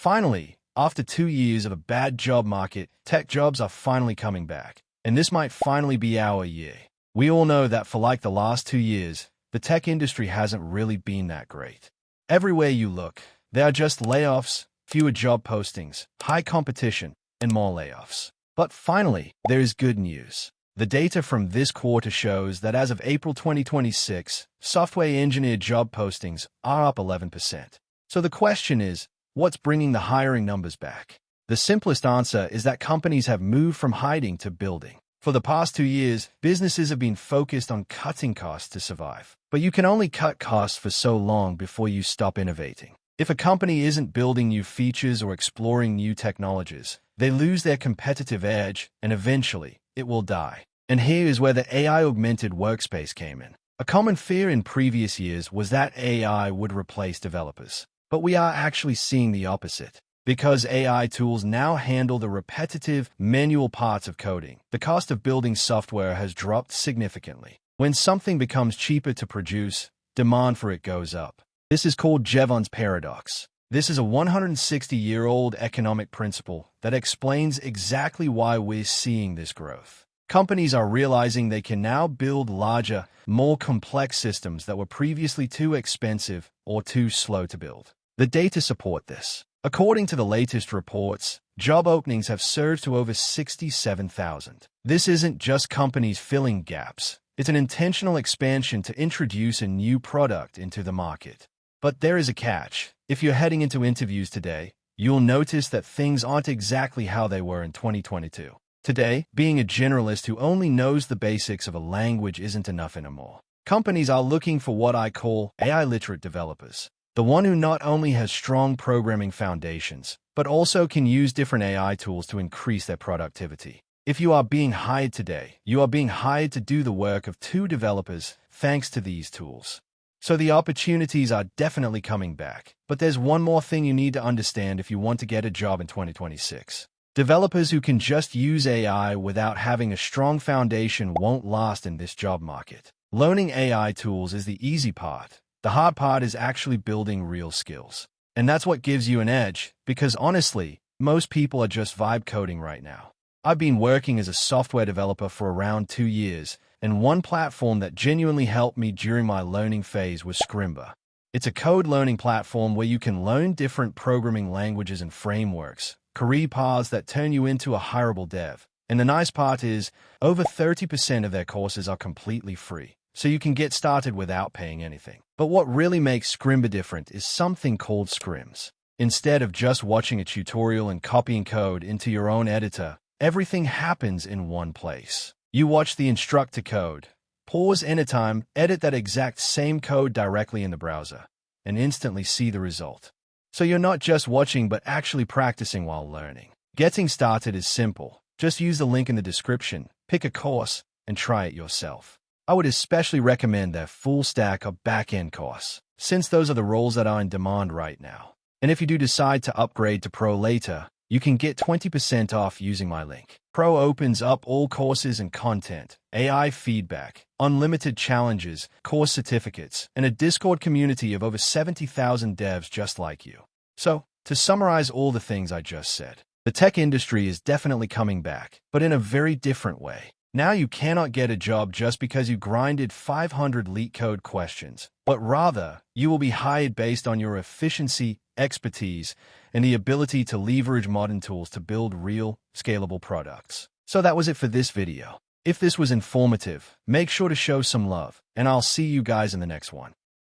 Finally, after 2 years of a bad job market, tech jobs are finally coming back. And this might finally be our year. We all know that for like the last 2 years, the tech industry hasn't really been that great. Everywhere you look, there are just layoffs, fewer job postings, high competition, and more layoffs. But finally, there is good news. The data from this quarter shows that as of April 2026, software engineer job postings are up 11%. So the question is, what's bringing the hiring numbers back? The simplest answer is that companies have moved from hiding to building. For the past 2 years, businesses have been focused on cutting costs to survive. But you can only cut costs for so long before you stop innovating. If a company isn't building new features or exploring new technologies, they lose their competitive edge, and eventually, it will die. And here is where the AI-augmented workspace came in. A common fear in previous years was that AI would replace developers. But we are actually seeing the opposite. Because AI tools now handle the repetitive, manual parts of coding, the cost of building software has dropped significantly. When something becomes cheaper to produce, demand for it goes up. This is called Jevons Paradox. This is a 160-year-old economic principle that explains exactly why we're seeing this growth. Companies are realizing they can now build larger, more complex systems that were previously too expensive or too slow to build. The data support this. According to the latest reports, job openings have surged to over 67,000. This isn't just companies filling gaps. It's an intentional expansion to introduce a new product into the market. But there is a catch. If you're heading into interviews today, you'll notice that things aren't exactly how they were in 2022. Today, being a generalist who only knows the basics of a language isn't enough anymore. Companies are looking for what I call AI-literate developers. The one who not only has strong programming foundations, but also can use different AI tools to increase their productivity. If you are being hired today, you are being hired to do the work of 2 developers thanks to these tools. So the opportunities are definitely coming back. But there's one more thing you need to understand if you want to get a job in 2026. Developers who can just use AI without having a strong foundation won't last in this job market. Learning AI tools is the easy part. The hard part is actually building real skills. And that's what gives you an edge, because honestly, most people are just vibe coding right now. I've been working as a software developer for around 2 years, and one platform that genuinely helped me during my learning phase was Scrimba. It's a code learning platform where you can learn different programming languages and frameworks, career paths that turn you into a hireable dev. And the nice part is, over 30% of their courses are completely free, so you can get started without paying anything. But what really makes Scrimba different is something called scrims. Instead of just watching a tutorial and copying code into your own editor, everything happens in one place. You watch the instructor code, pause anytime, edit that exact same code directly in the browser, and instantly see the result. So you're not just watching but actually practicing while learning. Getting started is simple. Just use the link in the description, pick a course, and try it yourself. I would especially recommend their full stack or back-end course, since those are the roles that are in demand right now. And if you do decide to upgrade to Pro later, you can get 20% off using my link. Pro opens up all courses and content, AI feedback, unlimited challenges, course certificates, and a Discord community of over 70,000 devs just like you. So, to summarize all the things I just said, the tech industry is definitely coming back, but in a very different way. Now you cannot get a job just because you grinded 500 LeetCode questions, but rather, you will be hired based on your efficiency, expertise, and the ability to leverage modern tools to build real, scalable products. So that was it for this video. If this was informative, make sure to show some love, and I'll see you guys in the next one.